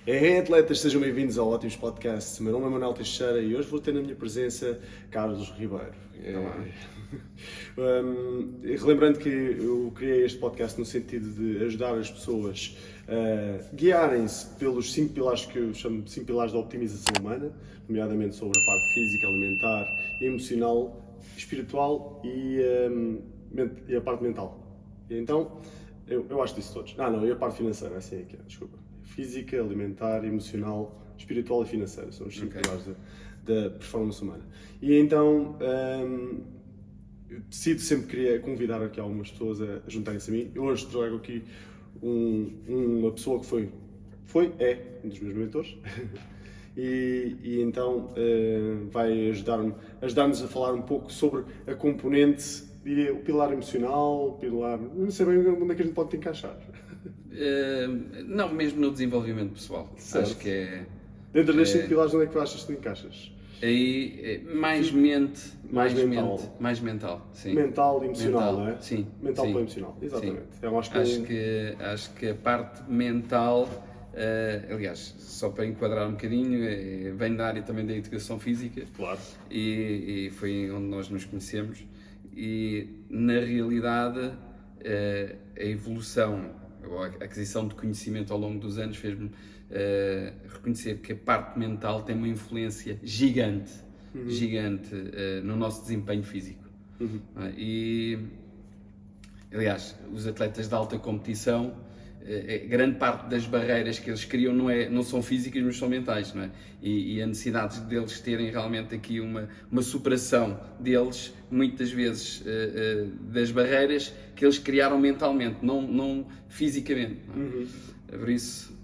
Hey, atletas, sejam bem-vindos ao Ótimos Podcast. Meu nome é Manuel Teixeira e hoje vou ter na minha presença Carlos Ribeiro. Relembrando que eu criei este podcast no sentido de ajudar as pessoas a guiarem-se pelos 5 pilares que eu chamo de 5 pilares da optimização humana, nomeadamente sobre a parte física, alimentar, emocional, espiritual e a parte mental. E então, eu acho disso todos. E a parte financeira, assim é que é, desculpa. Física, alimentar, emocional, espiritual e financeira. São os 5 pilares da performance humana. E então, eu decido sempre queria convidar aqui algumas pessoas a juntarem-se a mim. Eu hoje trago aqui uma pessoa que é um dos meus mentores. E então vai ajudar-nos a falar um pouco sobre a componente, diria, o pilar emocional, o pilar... Não sei bem onde é que a gente pode te encaixar. Não, mesmo no desenvolvimento pessoal. Certo. Acho que é. Dentro destes 5 pilares, onde é que tu achas que tu encaixas? Aí, mais mente, Mais mental. mais mental, sim. Mental e emocional, Mental, não é? sim. Mental sim, para emocional, exatamente. sim. Eu Acho que a parte mental, aliás, só para enquadrar um bocadinho, vem da área também da educação física. Claro. E foi onde nós nos conhecemos. E, na realidade, a evolução, a aquisição de conhecimento ao longo dos anos fez-me reconhecer que a parte mental tem uma influência gigante no nosso desempenho físico. E, aliás, os atletas de alta competição, grande parte das barreiras que eles criam não são físicas, mas são mentais, não é? E a necessidade deles terem realmente aqui uma superação deles, muitas vezes, das barreiras que eles criaram mentalmente, não fisicamente. Não é? Por isso,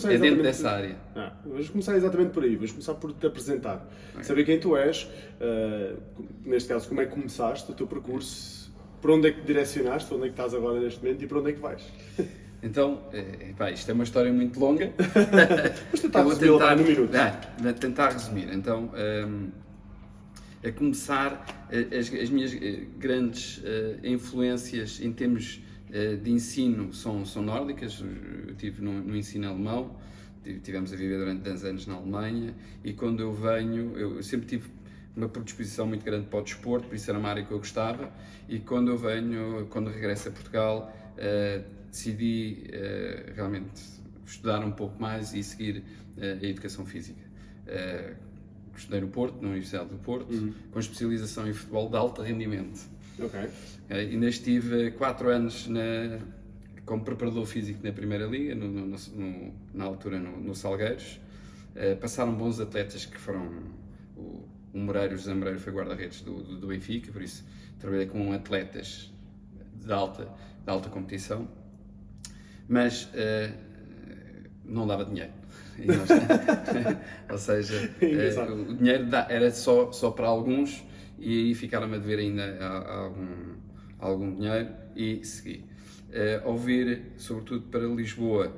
é dentro dessa área. Vamos começar exatamente por aí. Vamos começar por te apresentar. Saber quem tu és, neste caso, como é que começaste o teu percurso, para onde é que te direcionaste, para onde é que estás agora neste momento e para onde é que vais. Então, isto é uma história muito longa. Mas tentar resumir num minuto. Tentar resumir. Então, a começar, as minhas grandes influências em termos de ensino são nórdicas. Eu estive no ensino alemão, tivemos a viver durante 10 anos na Alemanha, e quando eu venho, eu sempre tive uma predisposição muito grande para o desporto, por isso era uma área que eu gostava, e quando regresso a Portugal, decidi realmente estudar um pouco mais e seguir a educação física. Estudei no Porto, na Universidade do Porto, com especialização em futebol de alto rendimento. Ainda estive 4 anos como preparador físico na Primeira Liga, na altura no Salgueiros. Passaram bons atletas que foram o Moreiro, José Moreiro foi guarda-redes do Benfica, por isso trabalhei com atletas de alta competição, mas não dava dinheiro. Ou seja, o dinheiro era só para alguns, e aí ficaram-me a dever ainda algum dinheiro e segui. Ao vir, sobretudo para Lisboa,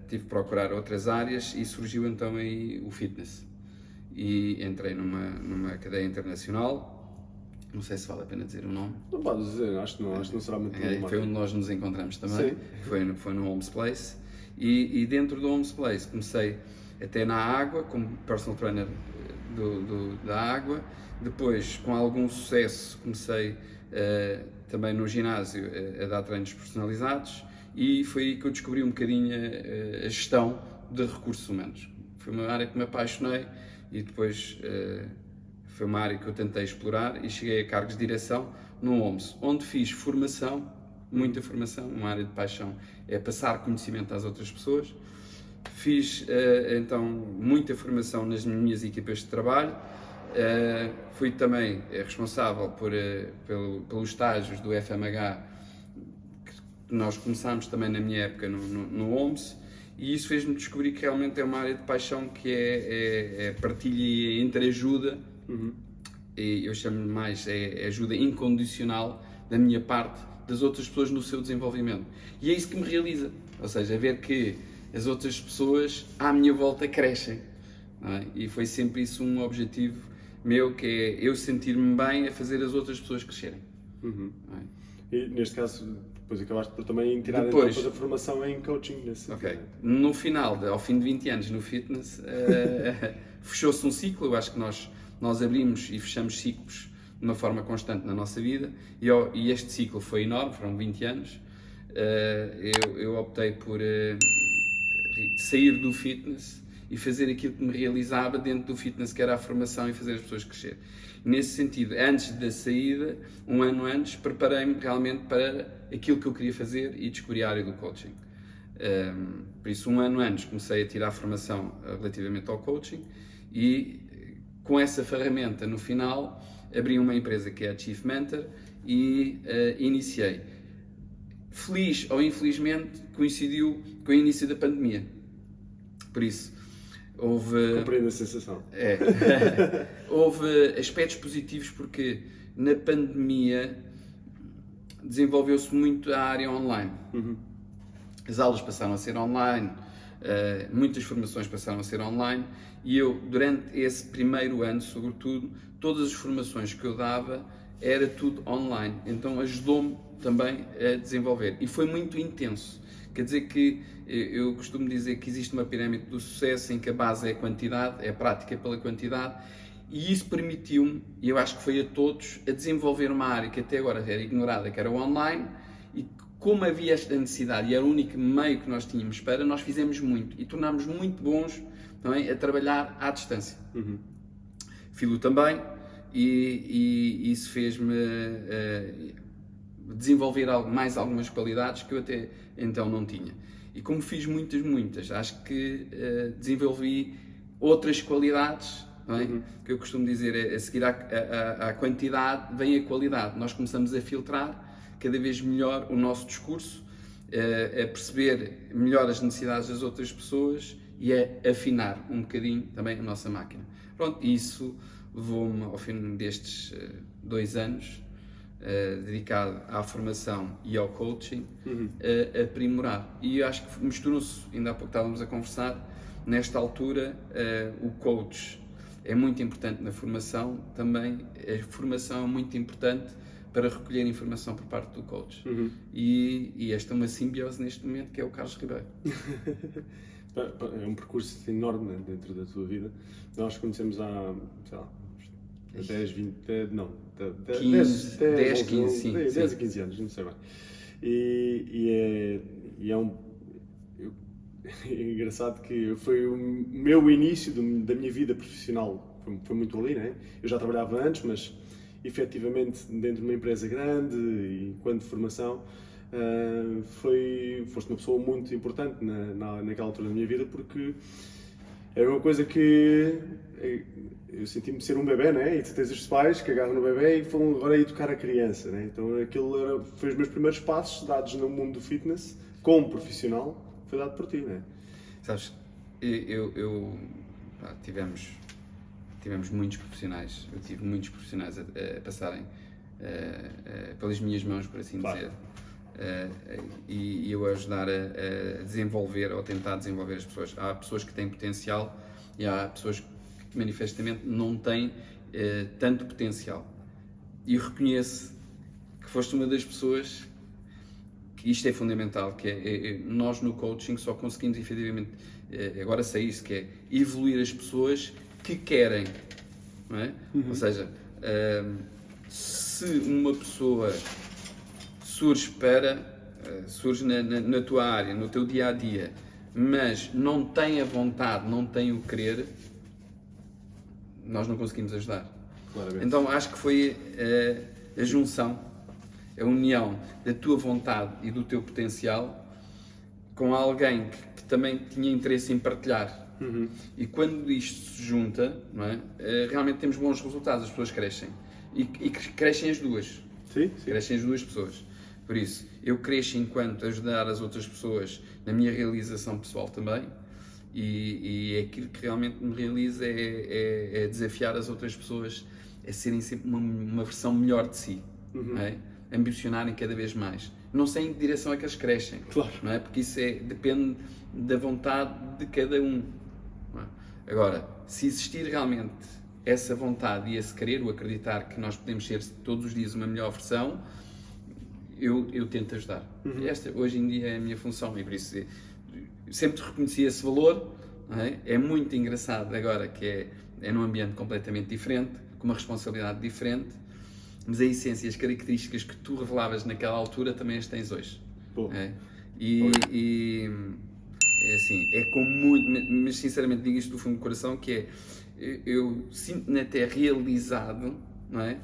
tive que procurar outras áreas e surgiu então aí o fitness. E entrei numa cadeia internacional, não sei se vale a pena dizer o nome. Não podes dizer, acho que não será muito problemático. Foi onde nós nos encontramos também. Sim. Foi no Homes Place. E dentro do Homes Place comecei até na água, como personal trainer da água. Depois, com algum sucesso, comecei também no ginásio a dar treinos personalizados, e foi aí que eu descobri um bocadinho a gestão de recursos humanos. Foi uma área que me apaixonei, e depois foi uma área que eu tentei explorar e cheguei a cargos de direção no OMS, onde fiz formação, muita formação. Uma área de paixão é passar conhecimento às outras pessoas. Fiz então muita formação nas minhas equipas de trabalho. Fui também responsável pelos estágios do FMH, que nós começámos também na minha época no OMS, e isso fez-me descobrir que realmente é uma área de paixão, que é partilha e entreajuda. E eu chamo-lhe mais ajuda incondicional da minha parte, das outras pessoas no seu desenvolvimento, e é isso que me realiza, ou seja, ver que as outras pessoas à minha volta crescem, não é? E foi sempre isso um objetivo meu, que é eu sentir-me bem a fazer as outras pessoas crescerem. E neste caso, Depois acabaste por também tirar Depois. então, toda a formação em coaching nesse Ok. sentido. No final, ao fim de 20 anos no fitness, fechou-se um ciclo. Eu acho que nós abrimos e fechamos ciclos de uma forma constante na nossa vida e este ciclo foi enorme, foram 20 anos. Eu optei por sair do fitness e fazer aquilo que me realizava dentro do fitness, que era a formação e fazer as pessoas crescer. Nesse sentido, antes da saída, um ano antes, preparei-me realmente para aquilo que eu queria fazer e descobri a área do coaching. Por isso, um ano antes, comecei a tirar a formação relativamente ao coaching e, com essa ferramenta, no final, abri uma empresa que é a Chief Mentor e iniciei. Feliz ou infelizmente, coincidiu com o início da pandemia. Por isso, houve... Compreendo a sensação. Houve aspectos positivos porque na pandemia desenvolveu-se muito a área online. As aulas passaram a ser online, muitas formações passaram a ser online e eu, durante esse primeiro ano, sobretudo, todas as formações que eu dava era tudo online, então ajudou-me também a desenvolver e foi muito intenso. Quer dizer que eu costumo dizer que existe uma pirâmide do sucesso em que a base é a quantidade, é a prática pela quantidade, e isso permitiu-me, e eu acho que foi a todos, a desenvolver uma área que até agora era ignorada, que era o online, e como havia esta necessidade e era o único meio que nós tínhamos para, nós fizemos muito e tornámos muito bons também a trabalhar à distância. Filo também, e isso fez-me desenvolver mais algumas qualidades que eu até então não tinha. E como fiz muitas, acho que desenvolvi outras qualidades, não é? Que eu costumo dizer, a seguir à quantidade vem a qualidade. Nós começamos a filtrar cada vez melhor o nosso discurso, a perceber melhor as necessidades das outras pessoas e a afinar um bocadinho também a nossa máquina. Pronto, isso levou-me ao fim destes 2 anos dedicado à formação e ao coaching, a aprimorar. E eu acho que misturou-se, ainda há pouco estávamos a conversar, nesta altura o coach é muito importante na formação, também a formação é muito importante para recolher informação por parte do coach. E esta é uma simbiose neste momento, que é o Carlos Ribeiro. É um percurso enorme, né, dentro da tua vida. Nós conhecemos há, sei lá, 10, 20, não, 10, 15, sim. 10 a 15 anos, não sei bem. E é engraçado que foi o meu início da minha vida profissional, foi muito ali, né? Eu já trabalhava antes, mas efetivamente dentro de uma empresa grande e enquanto formação, foste uma pessoa muito importante naquela altura da minha vida, porque era uma coisa que eu senti-me ser um bebê, né? E tu tens os pais que agarram no bebê e falam agora aí tocar a criança, né? Então aquilo foi os meus primeiros passos dados no mundo do fitness como profissional, foi dado por ti, né? Sabes, tivemos muitos profissionais, eu tive muitos profissionais a passarem pelas minhas mãos, por assim dizer, e eu a ajudar a desenvolver ou tentar desenvolver as pessoas. Há pessoas que têm potencial e há pessoas que manifestamente não têm tanto potencial. E eu reconheço que foste uma das pessoas que isto é fundamental, que nós no coaching só conseguimos efetivamente, agora sei isso, que é evoluir as pessoas que querem, não é? Ou seja, se uma pessoa surge na tua área, no teu dia-a-dia, mas não tem a vontade, não tem o querer, nós não conseguimos ajudar. Claramente. Então acho que foi a junção, a união da tua vontade e do teu potencial com alguém que também tinha interesse em partilhar. E quando isto se junta, não é? Realmente temos bons resultados, as pessoas crescem. E crescem as duas. Sim. Crescem as duas pessoas. Por isso, eu cresço enquanto ajudar as outras pessoas na minha realização pessoal também. E aquilo que realmente me realiza é desafiar as outras pessoas a serem sempre uma versão melhor de si. Não é? Ambicionarem cada vez mais. Não sei em que direção é que eles crescem. Claro. Não é? Porque isso depende da vontade de cada um. Não é? Agora, se existir realmente essa vontade e esse querer, o acreditar que nós podemos ser todos os dias uma melhor versão, eu tento ajudar. Esta, hoje em dia, é a minha função e por isso sempre reconheci esse valor. Não é? É muito engraçado agora que é num ambiente completamente diferente, com uma responsabilidade diferente, mas a essência e as características que tu revelavas naquela altura também as tens hoje. É? E é assim, é com muito, mas sinceramente digo isto do fundo do coração, que eu sinto-me até realizado, não é?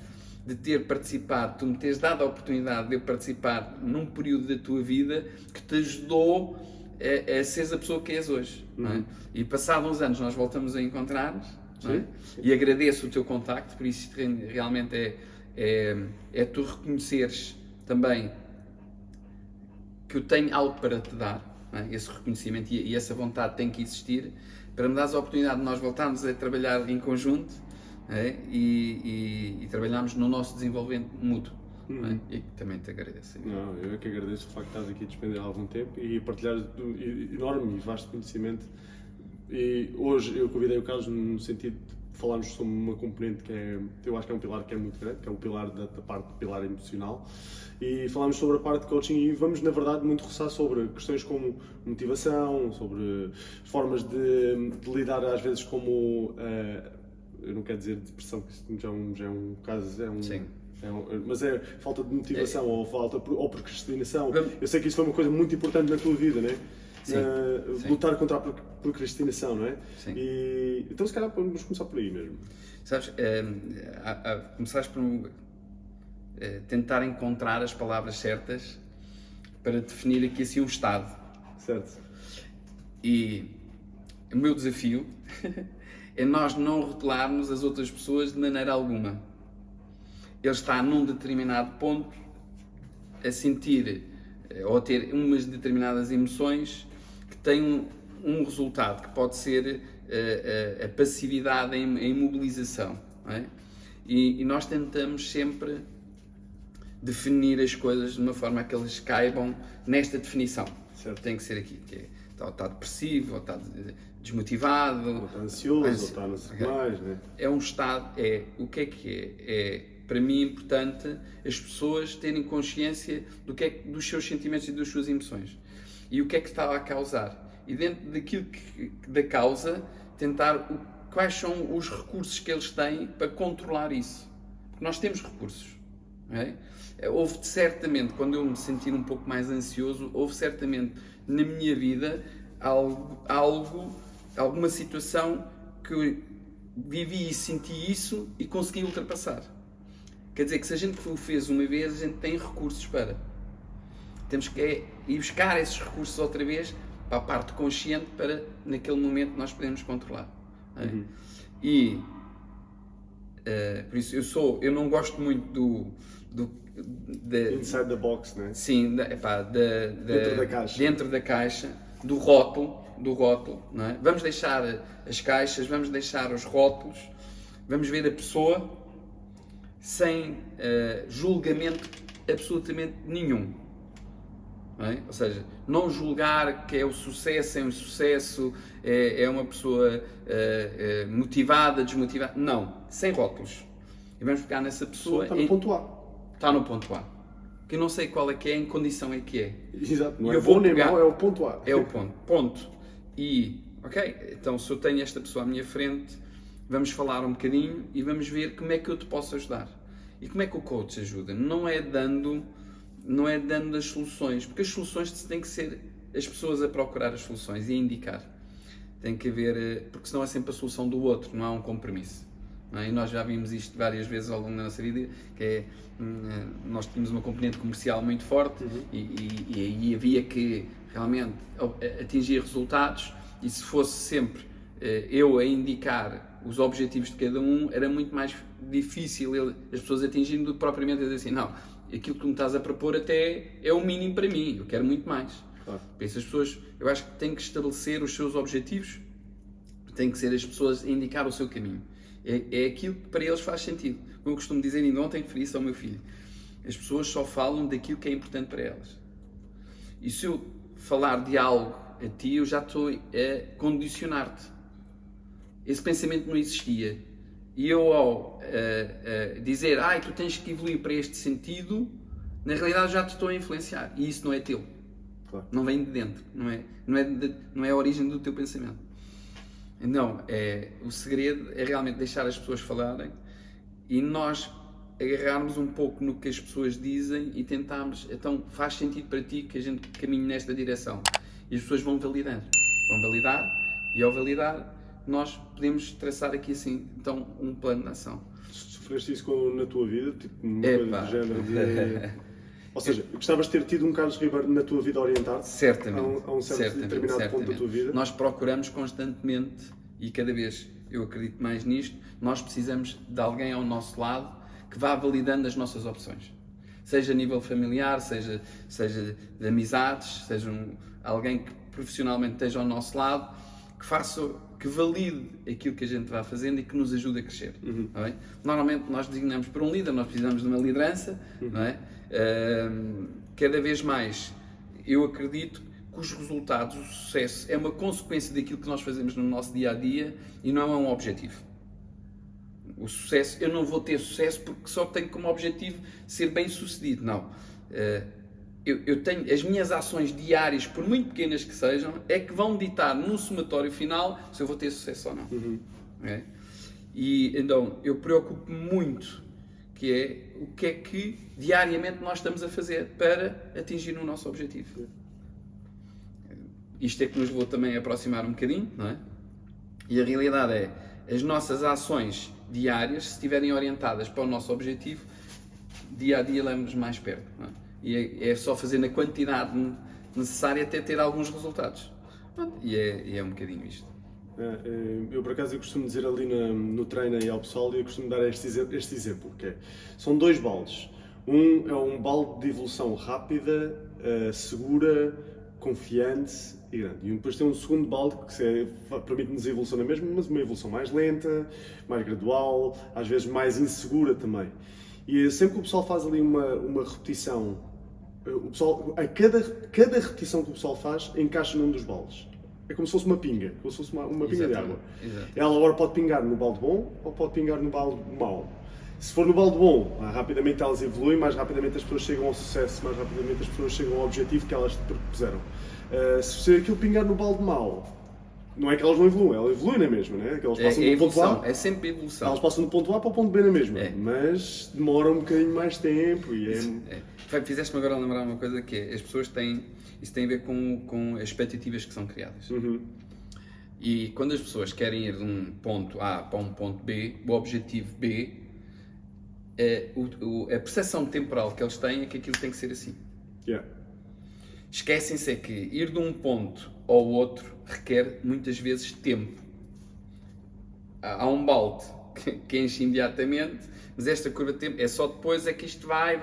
De ter participado, tu me teres dado a oportunidade de eu participar num período da tua vida que te ajudou a seres a pessoa que és hoje. Não é? E passados uns anos nós voltamos a encontrar-nos, não é? E agradeço o teu contacto, por isso realmente é tu reconheceres também que eu tenho algo para te dar, não é? Esse reconhecimento e essa vontade tem que existir para me dar a oportunidade de nós voltarmos a trabalhar em conjunto, não é? E trabalharmos no nosso desenvolvimento mútuo. Não é? E também te agradeço. Não, eu é que agradeço o facto de estás aqui a despender algum tempo e partilhar enorme e vasto conhecimento. E hoje eu convidei o Carlos no sentido de falarmos sobre uma componente eu acho que é um pilar que é muito grande, que é o pilar da parte do pilar emocional. E falámos sobre a parte de coaching e vamos, na verdade, muito roçar sobre questões como motivação, sobre formas de lidar às vezes como, eu não quero dizer depressão, que isso já é um caso, Sim. Mas é falta de motivação ou procrastinação. Eu sei que isso foi uma coisa muito importante na tua vida, não é? Sim. Lutar contra a procrastinação, não é? Sim. Então, se calhar, vamos começar por aí mesmo. Sabes, começaste por tentar encontrar as palavras certas para definir aqui assim um estado. Certo. E o meu desafio é nós não rotularmos as outras pessoas de maneira alguma. Ele está num determinado ponto a sentir ou a ter umas determinadas emoções que têm um resultado que pode ser a passividade, a imobilização. Não é? E nós tentamos sempre definir as coisas de uma forma que eles caibam nesta definição. Certo. Tem que ser aqui. Que ou está depressivo, ou está desmotivado. Ou está ansioso, ou está não sei o que mais, né? É um estado, o que é? É, para mim, importante as pessoas terem consciência dos seus sentimentos e das suas emoções. E o que é que está a causar. E dentro daquilo da causa, tentar quais são os recursos que eles têm para controlar isso. Porque nós temos recursos. Não é? Houve certamente, quando eu me sentir um pouco mais ansioso, houve certamente na minha vida alguma situação que eu vivi e senti isso e consegui ultrapassar. Quer dizer que se a gente o fez uma vez, a gente tem recursos para. Temos que ir buscar esses recursos outra vez para a parte consciente para, naquele momento, nós podemos controlar. Uhum. E, por isso, eu não gosto muito inside the box, né? Sim, dentro da caixa. Dentro da caixa, do rótulo, não é? Vamos deixar as caixas, vamos deixar os rótulos, vamos ver a pessoa sem julgamento absolutamente nenhum. Não é? Ou seja, não julgar que é o sucesso, é um insucesso, é uma pessoa motivada, desmotivada. Não, sem rótulos. E vamos pegar nessa pessoa. Está no ponto A. Está no ponto A. Que eu não sei qual é que é, em condição é que é. Exato, não é bom nem mau, é o ponto A. É o ponto. Ponto. E, ok, então se eu tenho esta pessoa à minha frente, vamos falar um bocadinho e vamos ver como é que eu te posso ajudar. E como é que o coach ajuda? Não é dando as soluções, porque as soluções têm que ser as pessoas a procurar as soluções e a indicar. Tem que haver, porque senão é sempre a solução do outro, não há um compromisso. Não é? E nós já vimos isto várias vezes ao longo da nossa vida, que é, nós tínhamos uma componente comercial muito forte e aí havia que realmente atingir resultados, e se fosse sempre eu a indicar os objetivos de cada um, era muito mais difícil as pessoas atingirem do que propriamente dizer assim, não, aquilo que tu me estás a propor até é o mínimo para mim, eu quero muito mais. Claro. Por isso as pessoas, eu acho que têm que estabelecer os seus objetivos, têm que ser as pessoas a indicar o seu caminho. É aquilo que para eles faz sentido. Como eu costumo dizer, ainda ontem referi isso ao meu filho. As pessoas só falam daquilo que é importante para elas. E se eu falar de algo a ti, eu já estou a condicionar-te. Esse pensamento não existia. E eu ao dizer, tu tens que evoluir para este sentido, Na realidade eu já te estou a influenciar e isso não é teu. Claro. Não vem de dentro, não é a origem do teu pensamento. Então, o segredo é realmente deixar as pessoas falarem e nós agarrarmos um pouco no que as pessoas dizem e tentarmos, então faz sentido para ti que a gente caminhe nesta direção. E as pessoas vão validar e ao validar nós podemos traçar aqui assim, então, um plano de ação. Sofreste isso na tua vida? Tipo, uma Epá. coisa do género de... Ou seja, gostavas de ter tido um Carlos Ribeiro na tua vida orientado? Certamente. A um certo determinado ponto da tua vida? Nós procuramos constantemente, e cada vez eu acredito mais nisto, nós precisamos de alguém ao nosso lado que vá validando as nossas opções. Seja a nível familiar, seja de amizades, seja alguém que profissionalmente esteja ao nosso lado, que valide aquilo que a gente vai fazendo e que nos ajude a crescer. Não é? Normalmente nós designamos por um líder, nós precisamos de uma liderança, não é? Cada vez mais eu acredito que os resultados, o sucesso é uma consequência daquilo que nós fazemos no nosso dia-a-dia e não é um objetivo. O sucesso, eu não vou ter sucesso porque só tenho como objetivo ser bem sucedido, não. Eu tenho as minhas ações diárias, por muito pequenas que sejam, é que vão ditar no somatório final se eu vou ter sucesso ou não. Okay? E então eu preocupo-me muito que é o que é que diariamente nós estamos a fazer para atingir o nosso objetivo. Isto é que nos vou também aproximar um bocadinho, não é? E a realidade é, as nossas ações diárias, se estiverem orientadas para o nosso objetivo, dia a dia levamos mais perto, não é? E é só fazer na quantidade necessária até ter alguns resultados. E é um bocadinho isto. Eu, por acaso, eu costumo dizer ali no treino e ao pessoal, e eu costumo dar este exemplo, que são dois baldes. Um é um balde de evolução rápida, segura, confiante e grande. E depois tem um segundo balde que permite-nos a evolução na mesma, mas uma evolução mais lenta, mais gradual, às vezes mais insegura também. E sempre que o pessoal faz ali uma repetição, cada repetição que o pessoal faz encaixa num dos baldes. É como se fosse uma pinga, como se fosse uma pinga de água. Exato. Ela agora pode pingar no balde bom ou pode pingar no balde mau. Se for no balde bom, mais rapidamente elas evoluem, mais rapidamente as pessoas chegam ao sucesso, mais rapidamente as pessoas chegam ao objetivo que elas propuseram. Se aquilo pingar no balde mau, não é que elas não evoluem, elas evoluem na mesma, né? Que elas passam do ponto A, é sempre evolução. elas passam do ponto A para o ponto B na mesma, mas demora um bocadinho mais tempo e Fizeste-me agora lembrar uma coisa que é, as pessoas têm, isso tem a ver com as expectativas que são criadas. E quando as pessoas querem ir de um ponto A para um ponto B, o objetivo B, a percepção temporal que eles têm é que aquilo tem que ser assim. Esquecem-se que ir de um ponto ao outro requer muitas vezes tempo. Há um balde que enche imediatamente, mas esta curva de tempo é só depois é que isto vai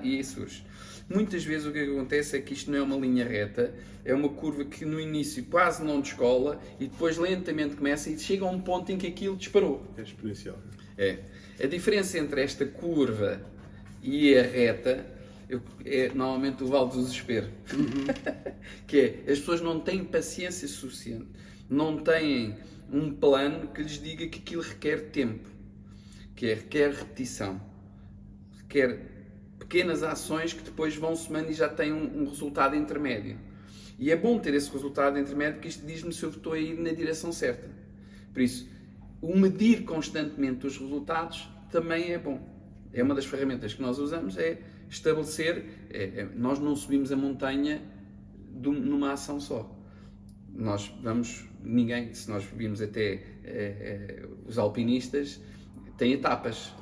e surge. Muitas vezes o que acontece é que isto não é uma linha reta, é uma curva que no início quase não descola e depois lentamente começa e chega a um ponto em que aquilo disparou. É exponencial. A diferença entre esta curva e a reta é normalmente o vale do desespero. Que é, as pessoas não têm paciência suficiente, não têm um plano que lhes diga que aquilo requer tempo, requer repetição, requer pequenas ações que depois vão somando e já têm um resultado intermédio. E é bom ter esse resultado intermédio porque isto diz-me se eu estou a ir na direção certa. Por isso, o medir constantemente os resultados também é bom. É uma das ferramentas que nós usamos, é estabelecer, nós não subimos a montanha numa ação só. Nós vamos, se nós vimos até os alpinistas, têm etapas.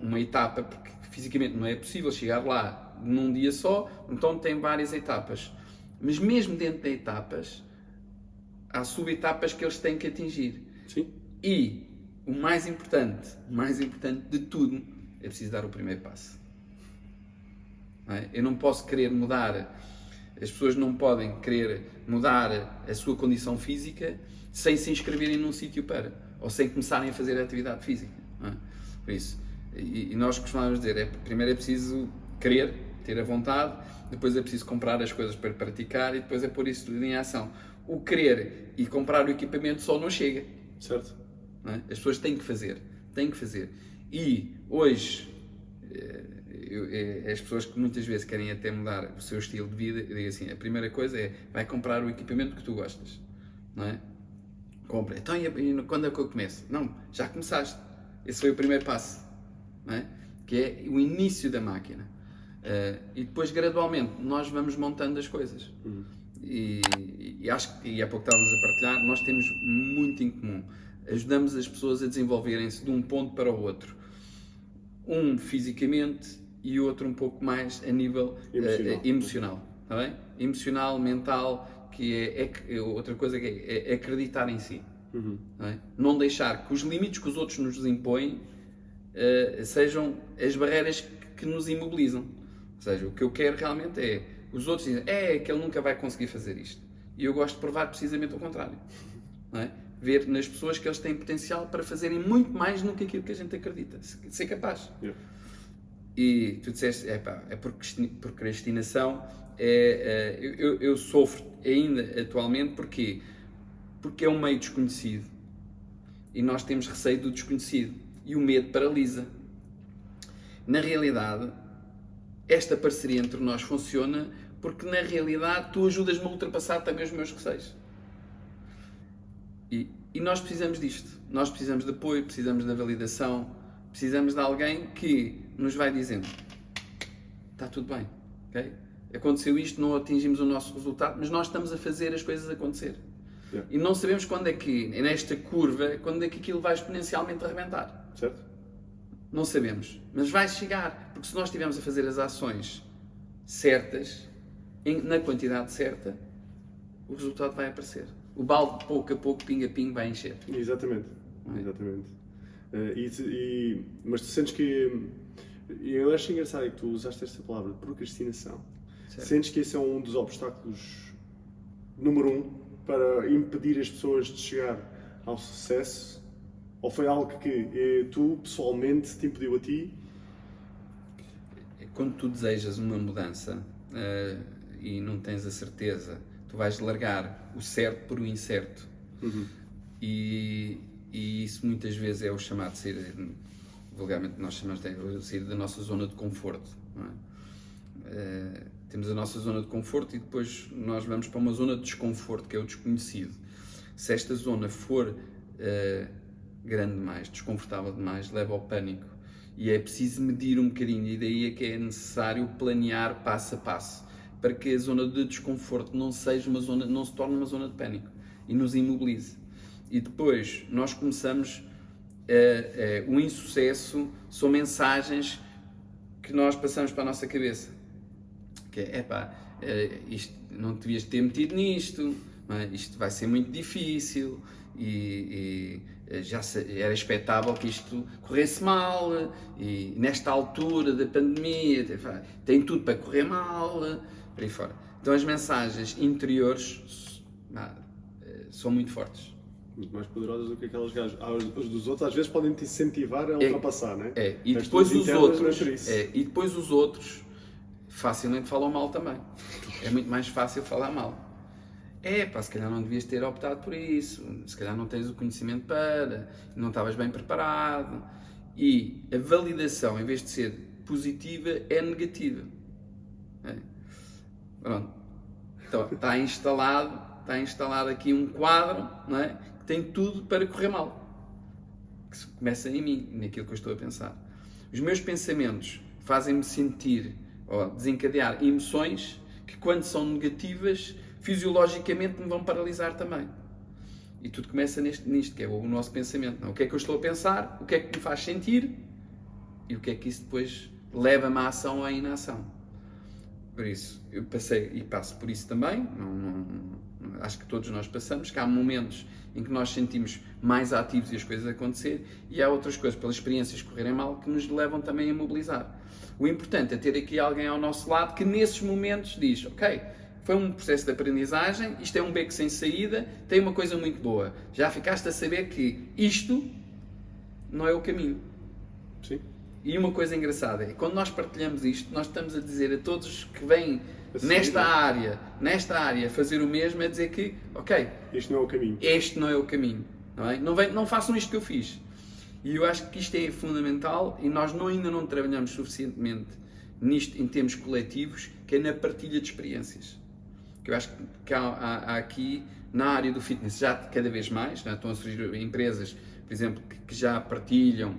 Uma etapa, porque fisicamente não é possível chegar lá num dia só, então tem várias etapas. Mas mesmo dentro de etapas, há subetapas que eles têm que atingir. Sim. E o mais importante de tudo, é preciso dar o primeiro passo. Não é? Eu não posso querer mudar, as pessoas não podem querer mudar a sua condição física sem se inscreverem num sítio ou sem começarem a fazer atividade física. Não é? Por isso, e nós costumamos dizer, primeiro é preciso querer, ter a vontade, depois é preciso comprar as coisas para praticar e depois é pôr isso tudo em ação. O querer e comprar o equipamento só não chega. Certo. Não é? As pessoas têm que fazer. E hoje, as pessoas que muitas vezes querem até mudar o seu estilo de vida, eu digo assim, a primeira coisa é, vai comprar o equipamento que tu gostas, não é? Compra. Então, e quando é que eu começo? Não, já começaste. Esse foi o primeiro passo, não é? Que é o início da máquina. E depois, gradualmente, nós vamos montando as coisas. E acho que, e há pouco estávamos a partilhar, nós temos muito em comum. Ajudamos as pessoas a desenvolverem-se de um ponto para o outro. Um fisicamente e o outro um pouco mais a nível emocional. Tá bem? Emocional, mental, que é outra coisa que é acreditar em si. Não deixar que os limites que os outros nos impõem sejam as barreiras que nos imobilizam. Ou seja, o que eu quero realmente é os outros dizem que ele nunca vai conseguir fazer isto. E eu gosto de provar precisamente o contrário. Não é? Ver nas pessoas que eles têm potencial para fazerem muito mais do que aquilo que a gente acredita. Ser capaz. Yeah. E tu disseste, procrastinação, eu sofro ainda atualmente, porquê? Porque é um meio desconhecido. E nós temos receio do desconhecido. E o medo paralisa. Na realidade, esta parceria entre nós funciona porque, na realidade, tu ajudas-me a ultrapassar também os meus receios. E nós precisamos disto. Nós precisamos de apoio, precisamos da validação, precisamos de alguém que nos vai dizendo está tudo bem, ok? Aconteceu isto, não atingimos o nosso resultado, mas nós estamos a fazer as coisas acontecer. Yeah. E não sabemos quando é que, nesta curva, quando é que aquilo vai exponencialmente arrebentar. Certo? Não sabemos, mas vai chegar, porque se nós estivermos a fazer as ações certas, na quantidade certa, o resultado vai aparecer. O balde, pouco a pouco, pinga-pinga, vai encher. Exatamente. Exatamente. Mas tu sentes que... Eu acho engraçado que tu usaste esta palavra, procrastinação. Certo. Sentes que esse é um dos obstáculos número 1 para impedir as pessoas de chegar ao sucesso? Ou foi algo que tu, pessoalmente, te impediu a ti? Quando tu desejas uma mudança e não tens a certeza, tu vais largar o certo por o incerto. E isso muitas vezes é o chamado de sair, vulgarmente nós chamamos de sair da nossa zona de conforto. Não é? Temos a nossa zona de conforto e depois nós vamos para uma zona de desconforto, que é o desconhecido. Se esta zona for grande demais, desconfortável demais, leva ao pânico. E é preciso medir um bocadinho, e daí é que é necessário planear passo a passo, para que a zona de desconforto não seja uma zona, não se torne uma zona de pânico e nos imobilize. E depois nós começamos o insucesso são mensagens que nós passamos para a nossa cabeça, que é isto, não devias ter metido nisto, não é? Isto vai ser muito difícil e já era expectável que isto corresse mal e nesta altura da pandemia tem tudo para correr mal, por aí fora. Então as mensagens interiores são muito fortes. Muito mais poderosas do que aquelas gajas. Os dos outros às vezes podem te incentivar a ultrapassar, não é? E depois os outros facilmente falam mal também. É muito mais fácil falar mal. Se calhar não devias ter optado por isso, se calhar não tens o conhecimento para, não estavas bem preparado. E a validação, em vez de ser positiva, é negativa. Pronto. Então, está instalado aqui um quadro, não é? Que tem tudo para correr mal. Que começa em mim, naquilo que eu estou a pensar. Os meus pensamentos fazem-me sentir, ou desencadear emoções que, quando são negativas, fisiologicamente me vão paralisar também. E tudo começa nisto, que é o nosso pensamento. Não? O que é que eu estou a pensar, o que é que me faz sentir e o que é que isso depois leva-me à ação ou à inação. Por isso, eu passei e passo por isso também, acho que todos nós passamos, que há momentos em que nós sentimos mais ativos e as coisas acontecer, e há outras coisas, pelas experiências correrem mal, que nos levam também a mobilizar. O importante é ter aqui alguém ao nosso lado que nesses momentos diz, ok, foi um processo de aprendizagem, isto é um beco sem saída, tem uma coisa muito boa. Já ficaste a saber que isto não é o caminho. Sim. E uma coisa engraçada é, quando nós partilhamos isto, nós estamos a dizer a todos que vêm nesta área fazer o mesmo, é dizer que, ok, este não é o caminho. Este não é o caminho. Não é? Não façam isto que eu fiz. E eu acho que isto é fundamental e nós ainda não trabalhamos suficientemente nisto em termos coletivos, que é na partilha de experiências. Que eu acho que há aqui, na área do fitness, já cada vez mais, não é? Estão a surgir empresas, por exemplo, que já partilham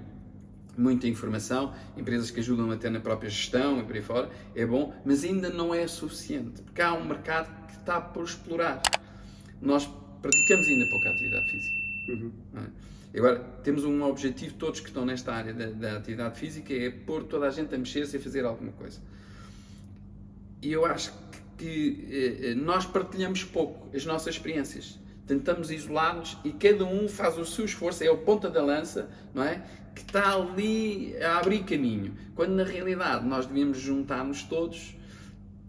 muita informação, empresas que ajudam até na própria gestão e por aí fora, é bom, mas ainda não é suficiente, porque há um mercado que está por explorar. Nós praticamos ainda pouca atividade física. Não é? Agora, temos um objetivo, todos que estão nesta área da atividade física, é pôr toda a gente a mexer-se e a fazer alguma coisa. E eu acho que nós partilhamos pouco as nossas experiências. Tentamos isolar-nos e cada um faz o seu esforço, é a ponta da lança, não é? Que está ali a abrir caminho. Quando na realidade nós devíamos juntar-nos todos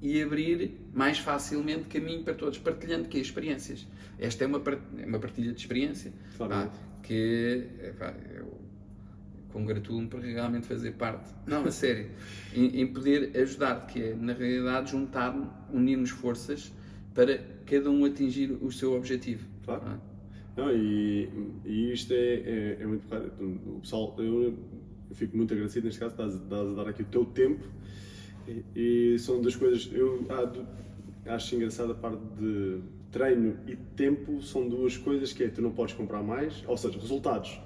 e abrir mais facilmente caminho para todos, partilhando que experiências. Esta é uma partilha de experiência, que eu congratulo-me por realmente fazer parte. Não, a sério. Em poder ajudar, que é, na realidade, juntar-nos, unirmos forças para cada um atingir o seu objetivo. Claro. Não, e isto é muito claro. O pessoal, eu fico muito agradecido neste caso, estás a dar aqui o teu tempo e são das coisas, eu acho engraçado a parte de treino e tempo, são duas coisas que tu não podes comprar mais, ou seja, resultados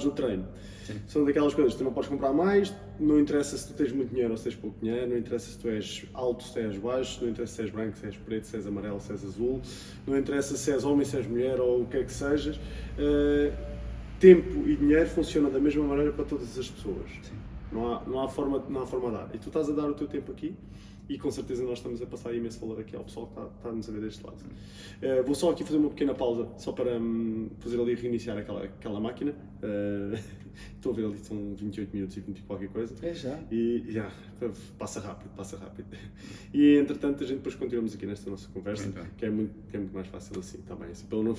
do treino. Sim. São daquelas coisas que tu não podes comprar mais, não interessa se tu tens muito dinheiro ou se tens pouco dinheiro, não interessa se tu és alto, se és baixo, não interessa se és branco, se és preto, se és amarelo, se és azul, não interessa se és homem, se és mulher ou o que é que sejas. Tempo e dinheiro funcionam da mesma maneira para todas as pessoas. Sim. Não há forma a dar. E tu estás a dar o teu tempo aqui e com certeza nós estamos a passar imenso valor aqui ao pessoal que está-nos a ver deste lado. Vou só aqui fazer uma pequena pausa, só para fazer ali reiniciar aquela máquina. Estou a ver ali, são 28 minutos e 20 e qualquer coisa. É já. E já, passa rápido. E entretanto a gente depois continuamos aqui nesta nossa conversa, que é muito mais fácil assim, está bem? Assim, não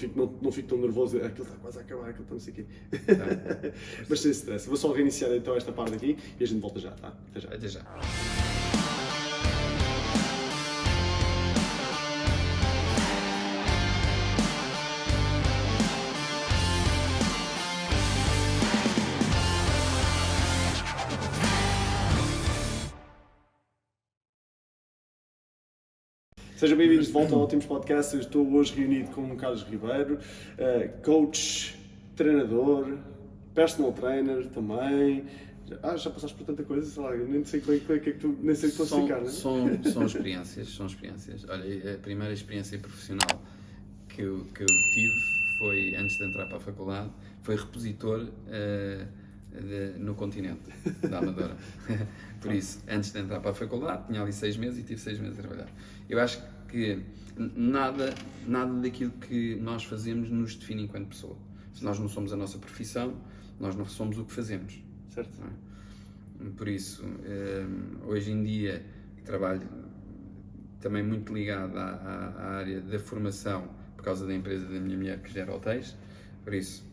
fico tão nervoso, aquilo está quase a acabar, aquilo está não sei o quê. Tá. Mas sem stress. Vou só reiniciar então esta parte aqui e a gente volta já, tá? Até já. Sejam bem-vindos de volta ao Ótimos Podcast. Eu estou hoje reunido com o Carlos Ribeiro, coach, treinador, personal trainer também. Já passaste por tanta coisa, sei lá, nem sei como é que tu, nem sei classificar, não é? São experiências. Olha, a primeira experiência profissional que eu tive foi, antes de entrar para a faculdade, foi repositor no continente da Amadora. Por isso, antes de entrar para a faculdade, tinha ali 6 meses e tive 6 meses a trabalhar. Eu acho que nada daquilo que nós fazemos nos define enquanto pessoa. Se nós não somos a nossa profissão, nós não somos o que fazemos. Certo. Por isso, hoje em dia, trabalho também muito ligado à área da formação, por causa da empresa da minha mulher que gera hotéis. Por isso,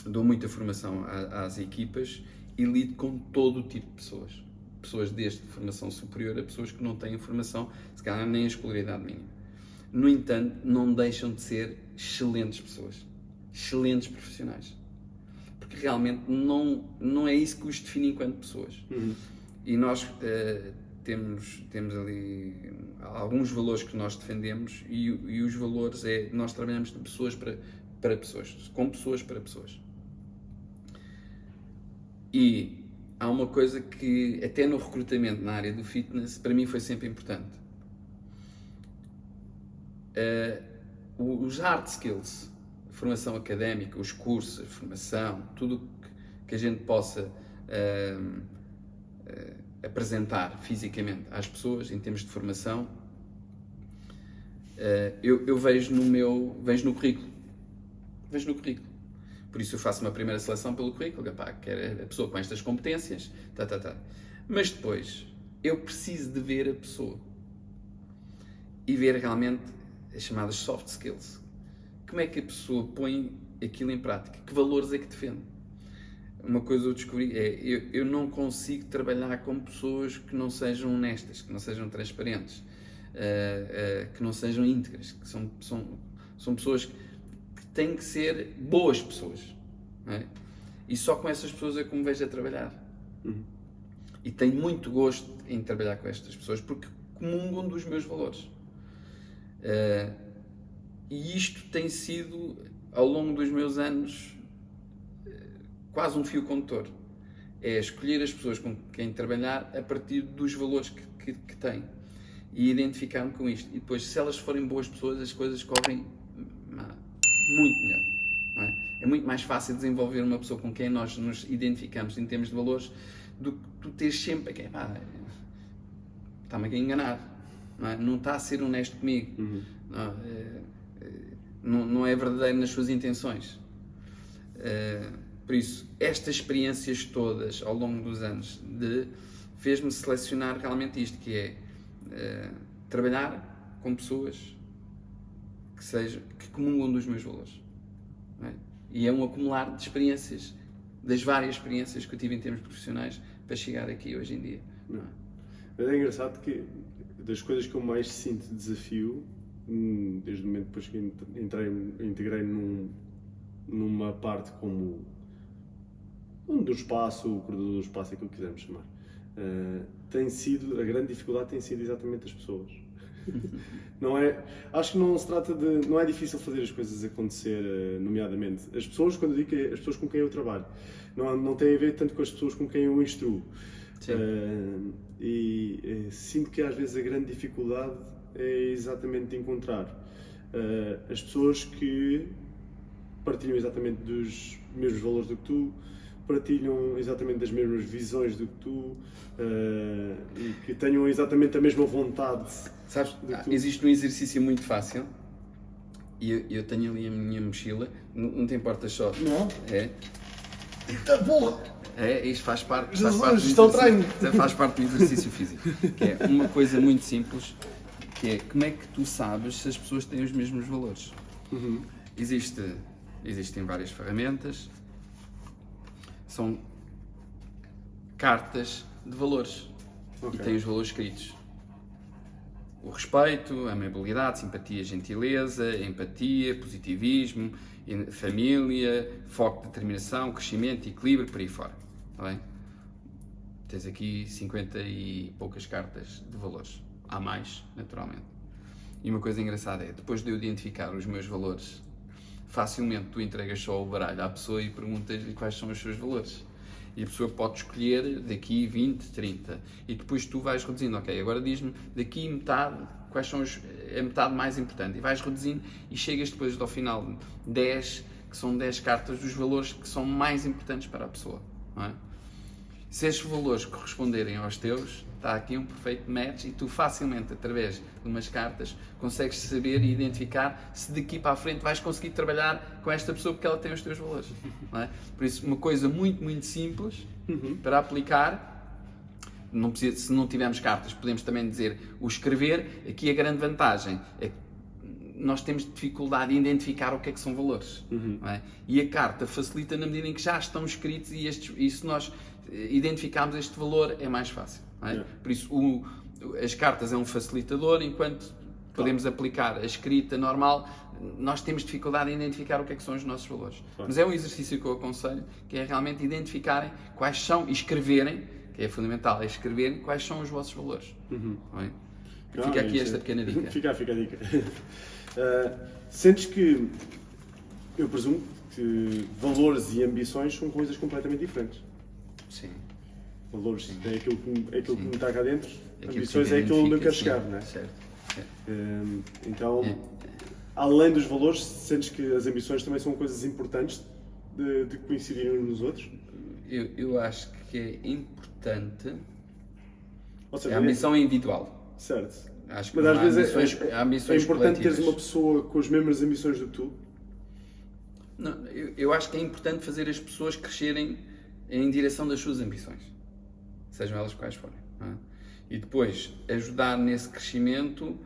dou muita formação às equipas e lido com todo o tipo de pessoas. Pessoas desde formação superior a pessoas que não têm formação, se calhar nem a escolaridade mínima. No entanto, não deixam de ser excelentes pessoas, excelentes profissionais. Porque realmente não é isso que os define enquanto pessoas. E nós temos ali alguns valores que nós defendemos e os valores nós trabalhamos de pessoas para pessoas, com pessoas para pessoas. E há uma coisa que, até no recrutamento na área do fitness, para mim foi sempre importante. Os hard skills, a formação académica, os cursos, a formação, tudo que a gente possa apresentar fisicamente às pessoas, em termos de formação, eu vejo no currículo. Vejo no currículo. Por isso eu faço uma primeira seleção pelo currículo, quero a pessoa com estas competências, Mas depois, eu preciso de ver a pessoa e ver realmente as chamadas soft skills. Como é que a pessoa põe aquilo em prática? Que valores é que defende? Uma coisa que eu descobri eu não consigo trabalhar com pessoas que não sejam honestas, que não sejam transparentes, que não sejam íntegras, que são pessoas que têm que ser boas pessoas, não é? E só com essas pessoas é que me vejo a trabalhar. E tenho muito gosto em trabalhar com estas pessoas porque comungam dos meus valores. E isto tem sido, ao longo dos meus anos, quase um fio condutor. É escolher as pessoas com quem trabalhar a partir dos valores que têm e identificar-me com isto. E depois, se elas forem boas pessoas, as coisas correm muito melhor. Não é? É muito mais fácil desenvolver uma pessoa com quem nós nos identificamos em termos de valores do que tu teres sempre que está-me a enganar, não é? Não está a ser honesto comigo, não é verdadeiro nas suas intenções. Por isso, estas experiências todas ao longo dos anos fez-me selecionar realmente isto, que é trabalhar com pessoas que comungam dos meus valores. Não é? E é um acumular de experiências, das várias experiências que eu tive em termos profissionais para chegar aqui hoje em dia. Não é? Mas é engraçado que das coisas que eu mais sinto desafio, desde o momento depois que integrei numa parte como do espaço, o corredor do espaço, aquilo que quisermos chamar, a grande dificuldade tem sido exatamente as pessoas. Acho que não se trata não é difícil fazer as coisas acontecer, nomeadamente as pessoas, quando eu digo que é as pessoas com quem eu trabalho, não tem a ver tanto com as pessoas com quem eu instruo. Sinto que às vezes a grande dificuldade é exatamente de encontrar as pessoas que partilham exatamente dos mesmos valores do que tu, partilham exatamente das mesmas visões do que tu, e que tenham exatamente a mesma vontade. Sabes, existe um exercício muito fácil, e eu tenho ali a minha mochila, não te importas só? Não? É? Eita porra! Isto faz parte do exercício físico, que é uma coisa muito simples, que é como é que tu sabes se as pessoas têm os mesmos valores? Existem várias ferramentas, são cartas de valores, e têm os valores escritos. O respeito, a amabilidade, simpatia, gentileza, empatia, positivismo, família, foco de determinação, crescimento, equilíbrio, por aí fora. Está bem? Tens aqui 50 e poucas cartas de valores. Há mais, naturalmente. E uma coisa engraçada é, depois de eu identificar os meus valores, facilmente tu entregas só o baralho à pessoa e perguntas-lhe quais são os seus valores. E a pessoa pode escolher daqui 20, 30. E depois tu vais reduzindo. Ok, agora diz-me daqui metade, quais são a metade mais importante. E vais reduzindo e chegas depois ao final 10, que são 10 cartas dos valores que são mais importantes para a pessoa. Não é? Se estes valores corresponderem aos teus, está aqui um perfeito match e tu facilmente, através de umas cartas, consegues saber e identificar se daqui para a frente vais conseguir trabalhar com esta pessoa porque ela tem os teus valores. Não é? Por isso, uma coisa muito, muito simples para aplicar. Não precisa, se não tivermos cartas, podemos também dizer o escrever. Aqui a grande vantagem é que nós temos dificuldade em identificar o que é que são valores. Não é? E a carta facilita na medida em que já estão escritos e se nós identificarmos este valor é mais fácil. Não é? Por isso as cartas é um facilitador, enquanto podemos aplicar a escrita normal, nós temos dificuldade em identificar o que é que são os nossos valores. Mas é um exercício que eu aconselho, que é realmente identificarem quais são e escreverem, que é fundamental, é escreverem quais são os vossos valores. Não é? Fica aqui esta pequena dica. Fica a dica. Sentes que, eu presumo que valores e ambições são coisas completamente diferentes. Sim. Valores é aquilo que me está cá dentro, ambições é aquilo onde eu quero chegar, não é? Certo. Então, além dos valores, sentes que as ambições também são coisas importantes de coincidirem uns nos outros? Eu acho que é importante. Ou seja, a ambição é individual. Certo. Acho que mas às vezes há ambições é importante teres coletivas. uma pessoa com as mesmas ambições do que tu? Não, eu acho que é importante fazer as pessoas crescerem em direção das suas ambições, sejam elas quais forem. Não é? E depois, ajudar nesse crescimento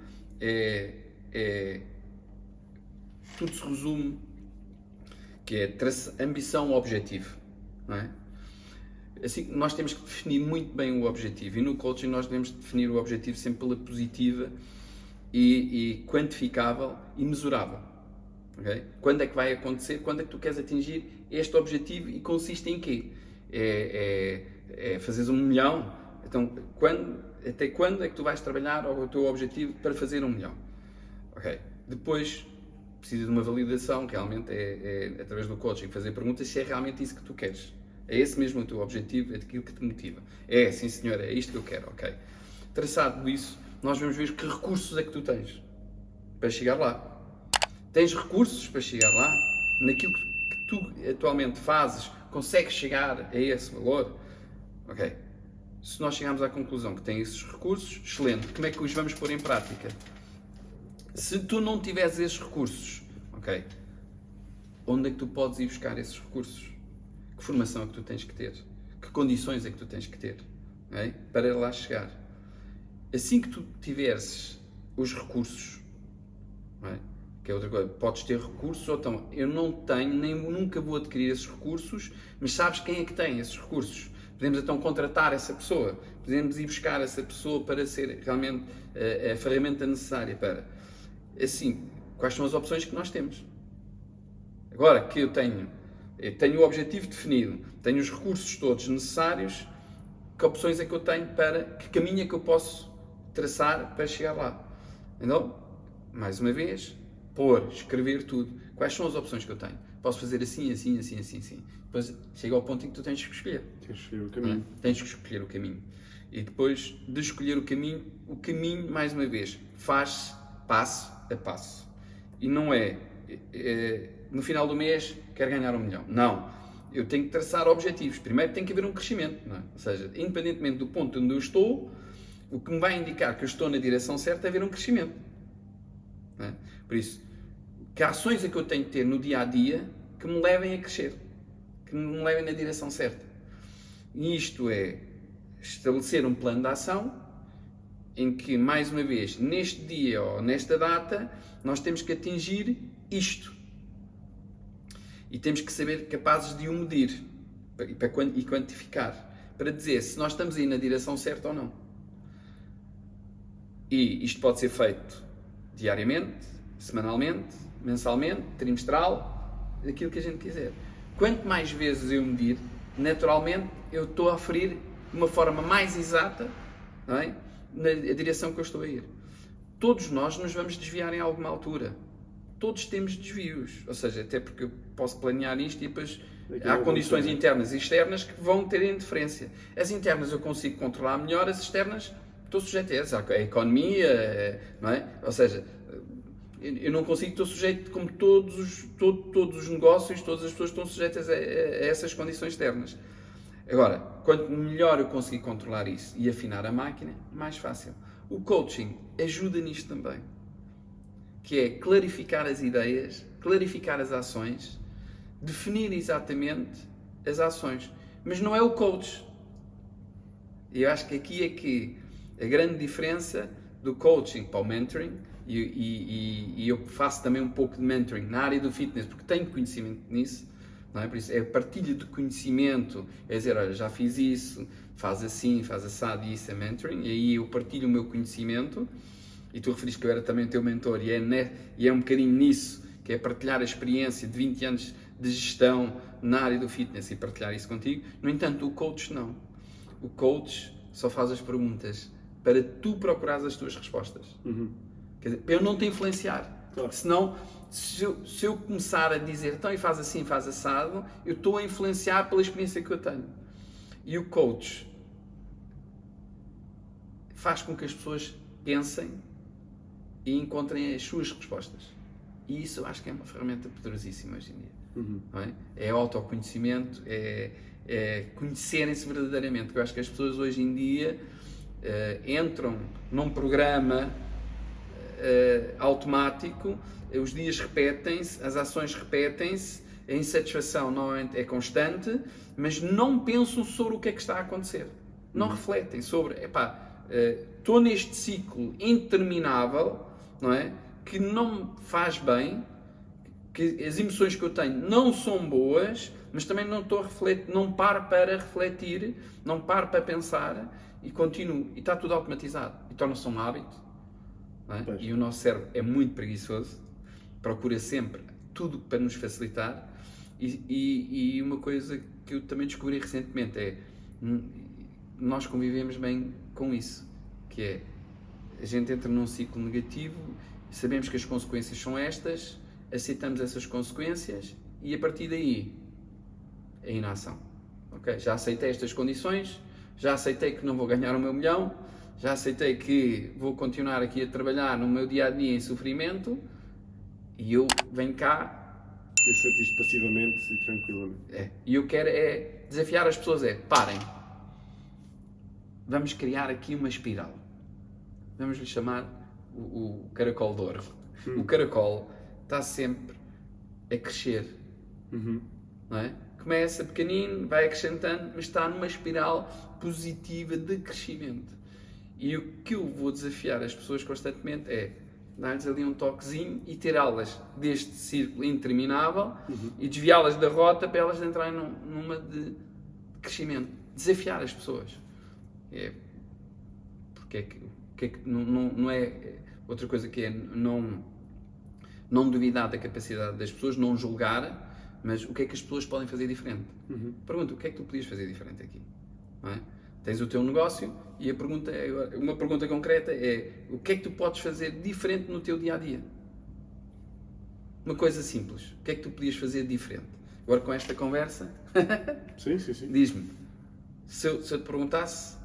tudo se resume, que é ambição, objetivo. Não é? Assim, nós temos que definir muito bem o objetivo, e no coaching nós devemos definir o objetivo sempre pela positiva e quantificável e mesurável. Okay? Quando é que vai acontecer? Quando é que tu queres atingir este objetivo e consiste em quê? É fazeres 1 milhão? Então, até quando é que tu vais trabalhar ao teu objetivo para fazer 1 milhão? Ok. Depois, precisa de uma validação, realmente é através do coaching, fazer perguntas se é realmente isso que tu queres. É esse mesmo o teu objetivo, é aquilo que te motiva. É, sim senhor, é isto que eu quero, ok. Traçado isso, nós vamos ver que recursos é que tu tens para chegar lá. Tens recursos para chegar lá? Naquilo que tu atualmente fazes, consegues chegar a esse valor? Ok. Se nós chegarmos à conclusão que tem esses recursos, excelente. Como é que os vamos pôr em prática? Se tu não tiveres esses recursos, ok, onde é que tu podes ir buscar esses recursos? Que formação é que tu tens que ter? Que condições é que tu tens que ter, okay, para lá chegar? Assim que tu tiveres os recursos, okay, que é outra coisa, podes ter recursos ou então, eu não tenho, nem nunca vou adquirir esses recursos, mas sabes quem é que tem esses recursos? Podemos então contratar essa pessoa, podemos ir buscar essa pessoa para ser realmente a ferramenta necessária para. Assim, quais são as opções que nós temos? Agora que eu tenho o objetivo definido, tenho os recursos todos necessários, que opções é que eu tenho para, que caminho é que eu posso traçar para chegar lá? Então, mais uma vez, escrever tudo. Quais são as opções que eu tenho? Posso fazer assim, assim, assim, assim, assim. Depois chega ao ponto em que tu tens que escolher. Tens que escolher o caminho. Tens que escolher o caminho. E depois de escolher o caminho, mais uma vez, faz passo a passo. E não é no final do mês quero ganhar 1 milhão. Não. Eu tenho que traçar objetivos. Primeiro tem que haver um crescimento. Não é? Ou seja, independentemente do ponto onde eu estou, o que me vai indicar que eu estou na direção certa é haver um crescimento. Não é? Por isso, que ações é que eu tenho que ter no dia a dia que me levem a crescer, que me levem na direção certa. E isto é estabelecer um plano de ação em que, mais uma vez, neste dia ou nesta data, nós temos que atingir isto. E temos que saber capazes de o medir e quantificar, para dizer se nós estamos aí na direção certa ou não. E isto pode ser feito diariamente, semanalmente, mensalmente, trimestral, aquilo que a gente quiser. Quanto mais vezes eu medir, naturalmente eu estou a aferir de uma forma mais exata, não é, na direção que eu estou a ir. Todos nós nos vamos desviar em alguma altura. Todos temos desvios. Ou seja, até porque eu posso planear isto e depois há condições internas e externas que vão ter interferência. As internas eu consigo controlar melhor, as externas estou sujeito a elas. A economia, não é? Ou seja, eu não consigo, estou sujeito, como todos os negócios, todas as pessoas estão sujeitas a essas condições externas. Agora, quanto melhor eu conseguir controlar isso e afinar a máquina, mais fácil. O coaching ajuda nisto também, que é clarificar as ideias, clarificar as ações, definir exatamente as ações. Mas não é o coach. E eu acho que aqui é que a grande diferença do coaching para o mentoring, e eu faço também um pouco de mentoring na área do fitness, porque tenho conhecimento nisso, não é? Por isso é a partilha de conhecimento, é dizer, olha, já fiz isso, faz assim, faz assado, e isso é mentoring, e aí eu partilho o meu conhecimento, e tu referiste que eu era também o teu mentor, e é um bocadinho nisso, que é partilhar a experiência de 20 anos de gestão na área do fitness e partilhar isso contigo. No entanto, o coach não. O coach só faz as perguntas para tu procurares as tuas respostas. Quer dizer, para eu não te influenciar. Claro. Porque senão, se eu começar a dizer, então, e faz assim, faz assado, eu estou a influenciar pela experiência que eu tenho. E o coach faz com que as pessoas pensem e encontrem as suas respostas. E isso eu acho que é uma ferramenta poderosíssima hoje em dia. Não é? É autoconhecimento, é conhecerem-se verdadeiramente. Porque eu acho que as pessoas hoje em dia entram num programa automático, os dias repetem-se, as ações repetem-se, a insatisfação normalmente é constante, mas não pensam sobre o que é que está a acontecer. Não refletem sobre, estou neste ciclo interminável, não é? Que não me faz bem, que as emoções que eu tenho não são boas, mas também não estou a refletir, não paro para refletir, não paro para pensar e continuo. E está tudo automatizado. E torna-se um hábito. Não é? E o nosso cérebro é muito preguiçoso, procura sempre tudo para nos facilitar. E uma coisa que eu também descobri recentemente é, nós convivemos bem com isso, que é, a gente entra num ciclo negativo, sabemos que as consequências são estas, aceitamos essas consequências e a partir daí, a inação. Ok, já aceitei estas condições, já aceitei que não vou ganhar o meu milhão, já aceitei que vou continuar aqui a trabalhar no meu dia-a-dia em sofrimento e eu venho cá. Eu aceito isto passivamente e tranquilamente. E eu quero desafiar as pessoas, parem. Vamos criar aqui uma espiral. Vamos lhe chamar o caracol de ouro. O caracol está sempre a crescer. Não é? Começa pequenino, vai acrescentando, mas está numa espiral positiva de crescimento. E o que eu vou desafiar as pessoas constantemente é dar-lhes ali um toquezinho e tirá-las deste círculo interminável e desviá-las da rota para elas entrarem numa de crescimento. Desafiar as pessoas. Porque não é outra coisa que é não duvidar da capacidade das pessoas, não julgar, mas o que é que as pessoas podem fazer diferente? Pergunta, o que é que tu podias fazer diferente aqui? Não é? Tens o teu negócio e a pergunta uma pergunta concreta é o que é que tu podes fazer diferente no teu dia-a-dia? Uma coisa simples. O que é que tu podias fazer diferente? Agora com esta conversa, Sim. diz-me, se eu te perguntasse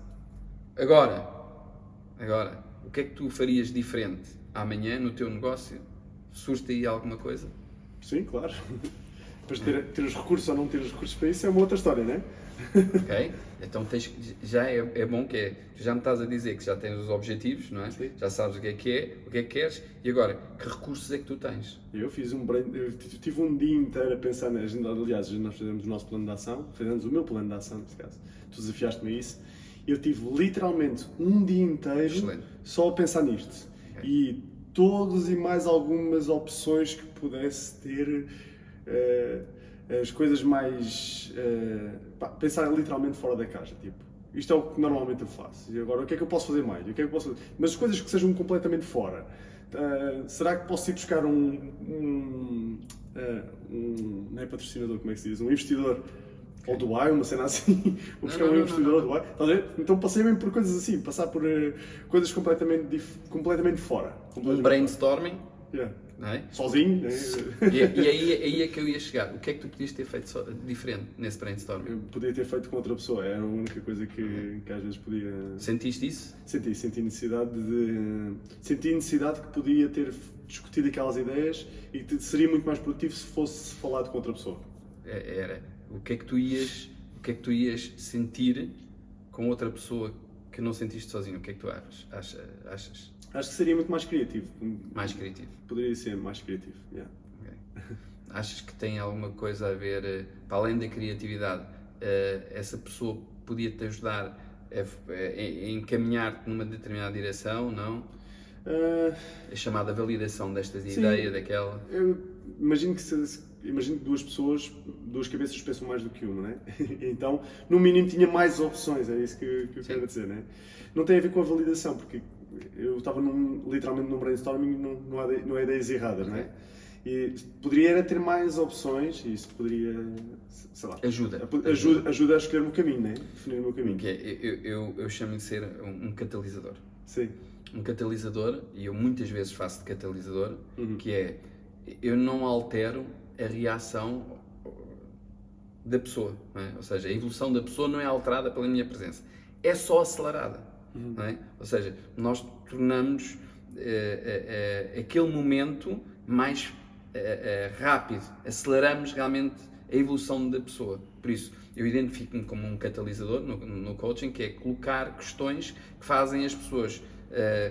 agora, o que é que tu farias diferente amanhã no teu negócio? Surge-te aí alguma coisa? Sim, claro. Depois ter os recursos ou não ter os recursos para isso é uma outra história, não é? Ok? Então já é bom que tu já me estás a dizer que já tens os objetivos, não é? Sim. Já sabes o que é, o que é que queres e agora, que recursos é que tu tens? Eu tive um dia inteiro a pensar na agenda. Aliás, nós fizemos o nosso plano de ação, fizemos o meu plano de ação, neste caso. Tu desafiaste-me a isso. Eu tive literalmente um dia inteiro Excelente. só a pensar nisto. Okay. E todas e mais algumas opções que pudesse ter, as coisas mais... pensar literalmente fora da caixa, tipo, isto é o que normalmente eu faço. E agora, o que é que eu posso fazer mais? O que é que eu posso fazer? Mas as coisas que sejam completamente fora. Será que posso ir buscar não é patrocinador, como é que se diz? Um investidor ou Dubai, uma cena assim, vou buscar um investidor Dubai. Estás a ver? Então passei mesmo por coisas assim, passar por coisas completamente fora. Um brainstorming, Yeah. não é? Sozinho, né? E aí é que eu ia chegar. O que é que tu podias ter feito diferente nesse brainstorming? Eu podia ter feito com outra pessoa, era a única coisa que às vezes podia... Sentiste isso? Senti necessidade que podia ter discutido aquelas ideias e que seria muito mais produtivo se fosse falado com outra pessoa. Era. O que é que tu ias sentir com outra pessoa que não sentiste sozinho? O que é que tu achas? Acho que seria muito mais criativo. Mais criativo. Poderia ser mais criativo, yeah. Okay. Achas que tem alguma coisa a ver, para além da criatividade, essa pessoa podia-te ajudar a encaminhar-te numa determinada direção, não? A chamada validação destas ideias, daquela... Eu imagino que duas cabeças pensam mais do que uma, não é? Então, no mínimo tinha mais opções, é isso que eu quero dizer, não é? Não tem a ver com a validação, porque eu estava literalmente num brainstorming, não há ideias erradas, não é? E poderia era ter mais opções e isso poderia, sei lá... Ajuda a escolher o meu caminho, não é? Definir o meu caminho. Okay. Eu chamo de ser um catalisador. Sim. Um catalisador, e eu muitas vezes faço de catalisador, que é, eu não altero a reação da pessoa, não é? Ou seja, a evolução da pessoa não é alterada pela minha presença, é só acelerada, não é? Ou seja, nós tornamos aquele momento mais rápido, aceleramos realmente a evolução da pessoa. Por isso, eu identifico-me como um catalisador no coaching, que é colocar questões que fazem as pessoas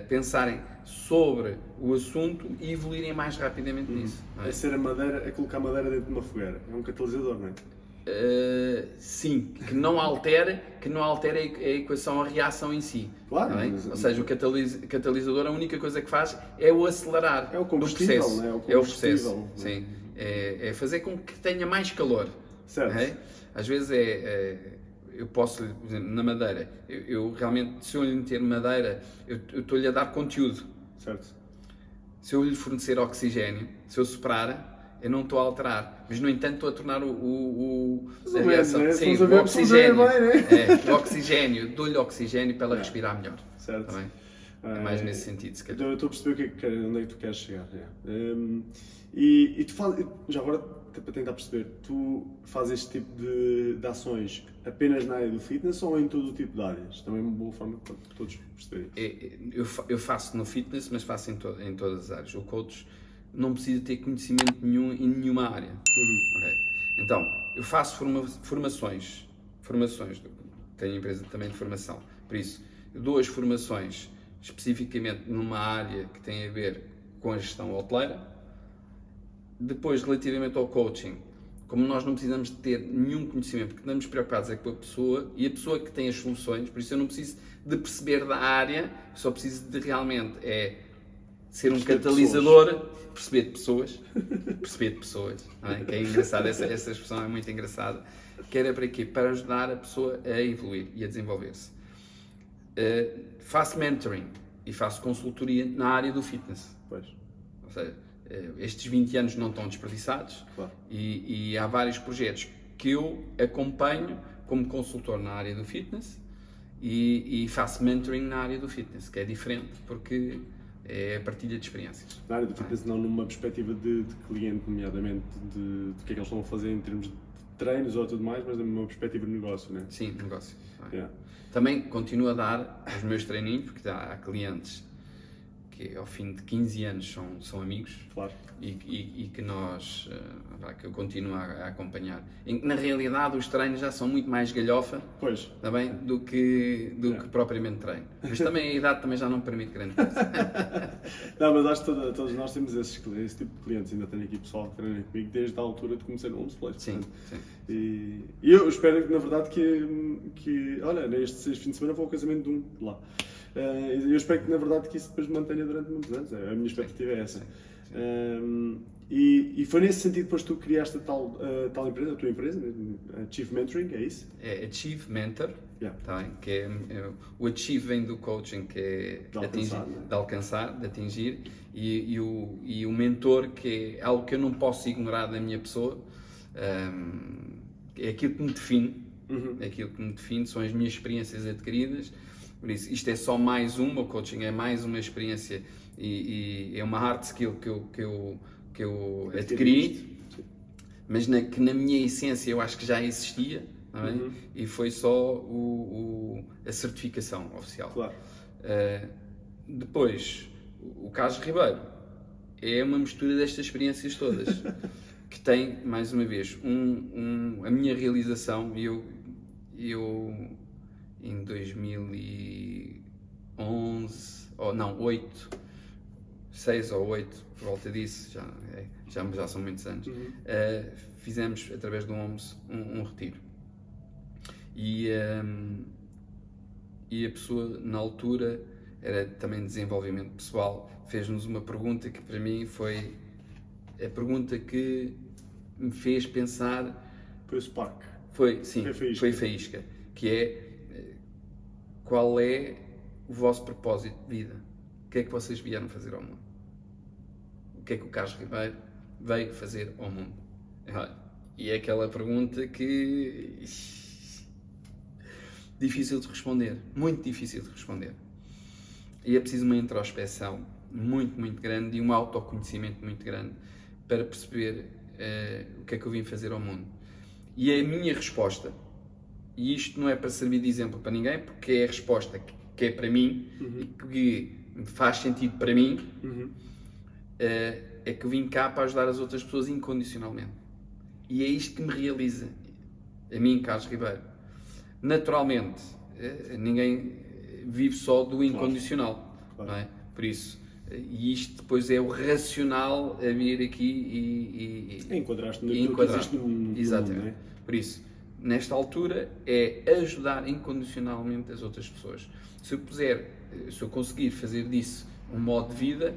pensarem sobre o assunto e evoluírem mais rapidamente nisso. É colocar madeira dentro de uma fogueira. É um catalisador, não é? Sim, que não altere a equação, a reação em si. Claro. Não é? Ou seja, o catalisador, a única coisa que faz é o acelerar o combustível, do processo. Não é? É o processo. Sim. É fazer com que tenha mais calor. Certo. Não é? Às vezes eu posso, por exemplo, na madeira, eu realmente, se eu lhe meter madeira, eu estou-lhe a dar conteúdo. Certo. Se eu lhe fornecer oxigênio, se eu soprar, eu não estou a alterar, mas no entanto estou a tornar a menos, reação. né? Sim, Estamos a o ver oxigênio. bem, né? O oxigênio, dou-lhe oxigênio para ela Yeah. respirar melhor. Certo. Tá bem? É mais nesse sentido, se calhar. Então eu estou a perceber onde é que tu queres chegar. E tu fazes, já agora, para tentar perceber, tu fazes este tipo de ações apenas na área do fitness ou em todo o tipo de áreas? Também é uma boa forma para todos perceberem. Eu faço no fitness, mas faço em todas as áreas. O coach não precisa ter conhecimento nenhum em nenhuma área. Ok? Então, eu faço formações. Tenho empresa também de formação. Por isso, eu dou as formações especificamente numa área que tem a ver com a gestão hoteleira. Depois, relativamente ao coaching, como nós não precisamos de ter nenhum conhecimento, porque estamos preocupados é com a pessoa e a pessoa que tem as soluções, por isso eu não preciso de perceber da área, só preciso de realmente ser um catalisador, perceber de pessoas, não é? Que é engraçado, essa expressão é muito engraçada, que era para quê? Para ajudar a pessoa a evoluir e a desenvolver-se. Faço mentoring e faço consultoria na área do fitness. Pois. Ou seja, estes 20 anos não estão desperdiçados. Claro. E há vários projetos que eu acompanho como consultor na área do fitness e faço mentoring na área do fitness, que é diferente porque é a partilha de experiências. Na área do fitness não numa perspectiva de cliente, nomeadamente do que é que eles estão a fazer em termos de treinos ou tudo mais, mas numa perspectiva de negócio, não é? Sim, negócio. Yeah. Também continuo a dar os meus treininhos, porque há clientes que ao fim de 15 anos são amigos. Claro. E que que eu continuo a acompanhar. Na realidade, os treinos já são muito mais galhofa, Pois. tá bem, do que propriamente treino. Mas também a idade também já não permite grande coisa. Não, mas acho que todos nós temos esse tipo de clientes. Ainda tenho aqui pessoal que treina comigo desde a altura de começar no Homeplace. Sim, sim. E eu espero, na verdade, que olha, neste fim de semana vou ao casamento de um lá. Eu espero que, na verdade, que isso depois me mantenha durante muitos anos. A minha expectativa é essa. E foi nesse sentido depois que tu criaste a tal empresa, a tua empresa, Chief Mentoring, é isso? É Achieve Mentor, Yeah. tá bem? Que o Achieve vem do coaching, que é de alcançar, de atingir, e o mentor, que é algo que eu não posso ignorar da minha pessoa, é aquilo que me define, é aquilo que me define, são as minhas experiências adquiridas. Por isso, isto é só mais uma, o coaching é mais uma experiência e é uma hard skill que eu adquiri, mas que na minha essência eu acho que já existia, não é? E foi só a certificação oficial. Claro. Depois, o Carlos Ribeiro é uma mistura destas experiências todas, que tem, mais uma vez, a minha realização. Eu em 2011, ou não, 6 ou 8, por volta disso, já são muitos anos, fizemos, através do OMS, um retiro. E a pessoa, na altura, era também de desenvolvimento pessoal, fez-nos uma pergunta que para mim foi a pergunta que me fez pensar. Foi o Spark. Foi faísca, que é: qual é o vosso propósito de vida? O que é que vocês vieram fazer ao mundo? O que é que o Carlos Ribeiro veio fazer ao mundo? E é aquela pergunta que... difícil de responder, muito difícil de responder. E é preciso uma introspeção muito, muito grande e um autoconhecimento muito grande para perceber o que é que eu vim fazer ao mundo. E a minha resposta, e isto não é para servir de exemplo para ninguém, porque é a resposta que é para mim e que faz sentido para mim, é que eu vim cá para ajudar as outras pessoas incondicionalmente. E é isto que me realiza, a mim, Carlos Ribeiro. Naturalmente, ninguém vive só do incondicional, Claro. não é? Por isso, e isto depois é o racional a vir aqui e enquadraste naquilo que existe no mundo. Exatamente. Não é? Por isso, nesta altura, é ajudar incondicionalmente as outras pessoas. Se eu conseguir fazer disso um modo de vida,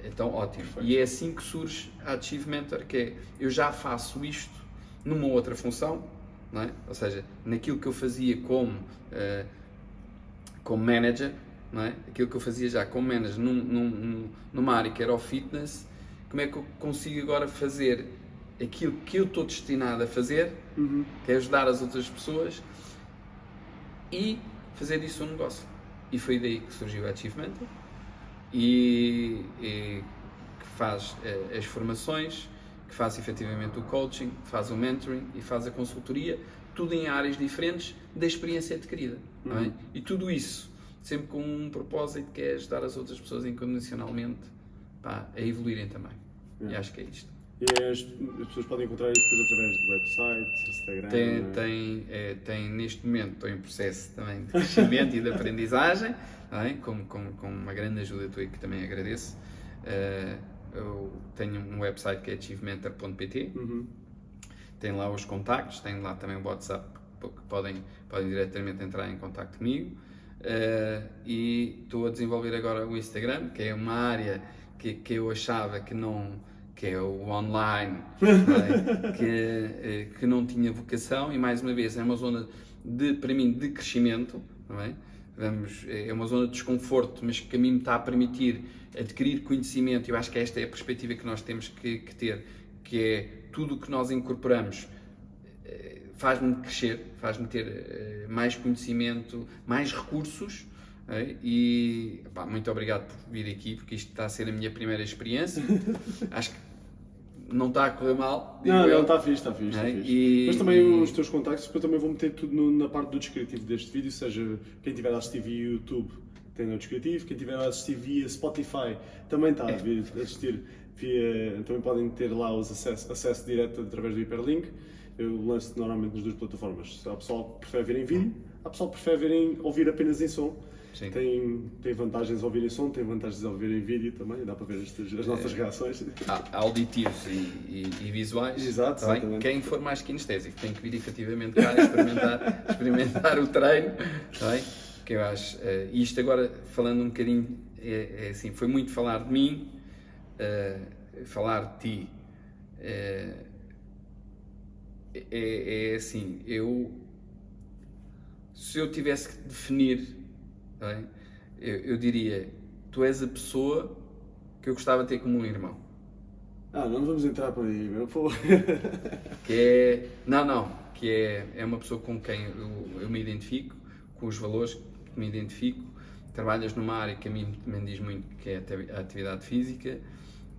então ótimo. E é assim que surge a Achieve Mentor, que é: eu já faço isto numa outra função, não é? Ou seja, naquilo que eu fazia como manager, não é? Aquilo que eu fazia já como manager numa área que era o fitness, como é que eu consigo agora fazer aquilo que eu estou destinado a fazer, que é ajudar as outras pessoas e fazer disso um negócio. E foi daí que surgiu a Achievement e que faz as formações, que faz efetivamente o coaching, faz o mentoring e faz a consultoria, tudo em áreas diferentes da experiência adquirida. Não é? E tudo isso sempre com um propósito que é ajudar as outras pessoas incondicionalmente a evoluírem também. E acho que é isto. E as pessoas podem encontrar isso depois através do website, Instagram? Tem neste momento, estou em processo também de crescimento e de aprendizagem, é? com uma grande ajuda tua, que também agradeço. Eu tenho um website que é achievementor.pt, tem lá os contactos, tem lá também o WhatsApp, que podem diretamente entrar em contacto comigo. E estou a desenvolver agora o Instagram, que é uma área que eu achava que é o online, que não tinha vocação, e mais uma vez é uma zona para mim de crescimento, não é? É uma zona de desconforto, mas que a mim me está a permitir adquirir conhecimento. Eu acho que esta é a perspectiva que nós temos que ter, que é tudo o que nós incorporamos faz-me crescer, faz-me ter mais conhecimento, mais recursos. E muito obrigado por vir aqui, porque isto está a ser a minha primeira experiência. Acho que não está a correr mal. Não, está fixe. Mas também os teus contactos, depois também vou meter tudo na parte do descritivo deste vídeo, seja quem tiver a assistir via YouTube tem no descritivo, quem tiver a assistir via Spotify também está a vir assistir também podem ter lá os acesso direto através do hiperlink. Eu lanço normalmente nas duas plataformas. Há pessoal que prefere ver em vídeo, há pessoal que prefere ouvir apenas em som. Sim. Tem vantagens a ouvir em som, tem vantagens a ouvir em vídeo também, dá para ver as nossas reações. Auditivos e visuais. Exato, também. Quem for mais kinestésico tem que vir efetivamente cá experimentar o treino. Também, que eu acho, isto agora falando um bocadinho, assim, foi muito falar de mim, falar de ti. É assim, se eu tivesse que definir, eu diria, tu és a pessoa que eu gostava de ter como um irmão. Não vamos entrar por aí, meu povo. Que é uma pessoa com quem eu me identifico, com os valores que me identifico. Trabalhas numa área que a mim também diz muito, que é a atividade física,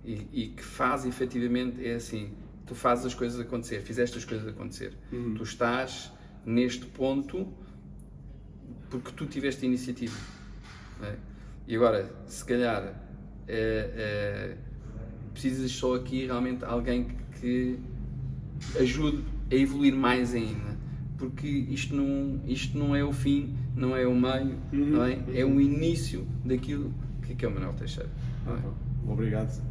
e que faz efetivamente, é assim, tu fazes as coisas acontecer, fizeste as coisas acontecer. Tu estás neste ponto porque tu tiveste iniciativa. E agora, se calhar, precisas só aqui realmente de alguém que ajude a evoluir mais ainda. Porque isto não é o fim, não é o meio, não é? É o início daquilo que é o Manuel Teixeira. Obrigado.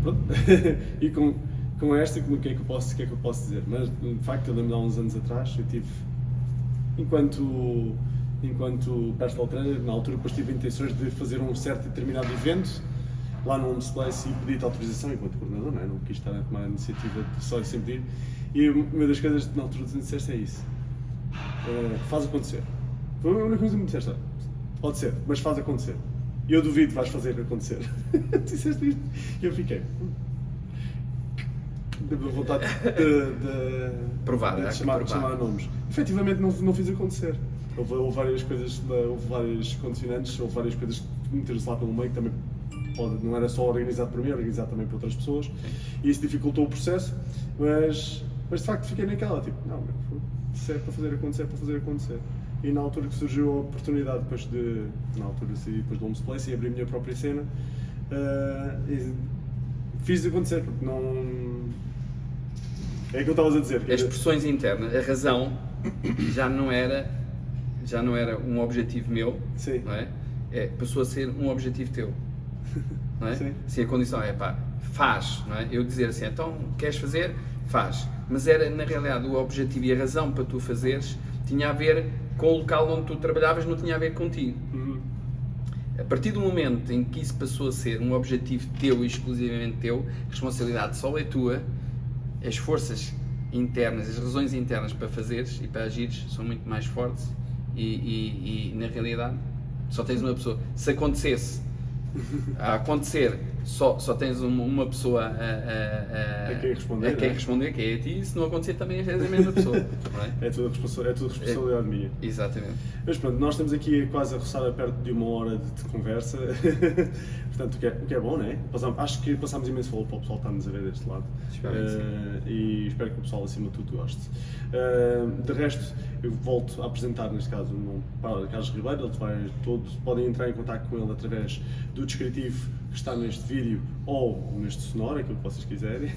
Pronto. E com esta, o que é que eu posso dizer? Mas, de facto, eu lembro de há uns anos atrás, eu tive, enquanto personal trainer, na altura depois tive intenções de fazer um certo e determinado evento lá no Homes Place e pedi-te autorização enquanto coordenador, não quis estar a tomar a iniciativa só sem pedir. E uma das coisas que na altura tu me disseste é isso: faz acontecer. Foi a única coisa que me disseste: pode ser, mas faz acontecer. E eu duvido que vais fazer acontecer. Disseste isto e eu fiquei. De vontade de provar, chamar nomes. Efetivamente não fiz acontecer. Houve várias coisas, houve vários condicionantes, houve várias coisas que meteram-se lá pelo meio que também não era só organizado por mim, era organizado também por outras pessoas. E isso dificultou o processo, mas de facto fiquei naquela, tipo, se é para fazer acontecer, é para fazer acontecer. E na altura que surgiu a oportunidade, depois do Homes Place, e abri a minha própria cena, fiz acontecer, porque não... É aquilo que estavas a dizer. As pressões internas, a razão já não era um objetivo meu, Sim. Não é? Passou a ser um objetivo teu. Não é? Sim. Se a condição é, faz, não é? Eu dizer assim, então, queres fazer? Faz. Mas era, na realidade, o objetivo e a razão para tu fazeres tinha a ver com o local onde tu trabalhavas, não tinha a ver contigo. A partir do momento em que isso passou a ser um objetivo teu e exclusivamente teu, a responsabilidade só é tua, as forças internas, as razões internas para fazeres e para agires são muito mais fortes e na realidade só tens uma pessoa. Se acontecesse a acontecer, só tens uma pessoa A quem responder, a quem não é? responder, que é a ti, e se não acontecer também és a mesma pessoa. Não é? É tudo responsabilidade minha. Exatamente. Mas pronto, nós estamos aqui quase a roçar a perto de 1 hora de conversa, portanto o que é bom, não é? Acho que passámos imenso valor para o pessoal que está-nos a ver deste lado. Espero que sim. E espero que o pessoal acima de tudo goste. De resto, eu volto a apresentar neste caso o meu pai Carlos Ribeiro, podem entrar em contato com ele através do descritivo que está neste vídeo ou neste sonoro, aquilo que vocês quiserem.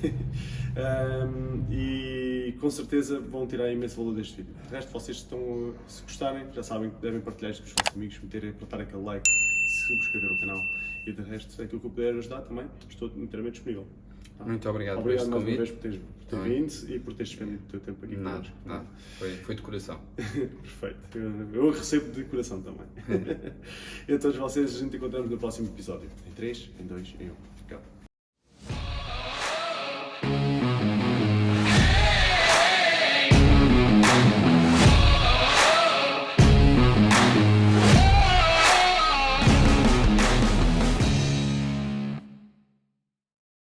E com certeza vão tirar imenso valor deste vídeo. De resto, vocês estão, se gostarem, já sabem que devem partilhar isto com os vossos amigos, apertar aquele like, subscrever o canal. E de resto, aquilo que eu puder ajudar também, estou inteiramente disponível. Tá? Muito obrigado por Obrigado este mais uma convite. vez por ter vindo e por teres despendido o teu tempo aqui Nada, connosco. nada. Foi de coração. Perfeito. Eu recebo de coração também. E a todos vocês, a gente encontramos no próximo episódio. Em 3, em 2, em 1.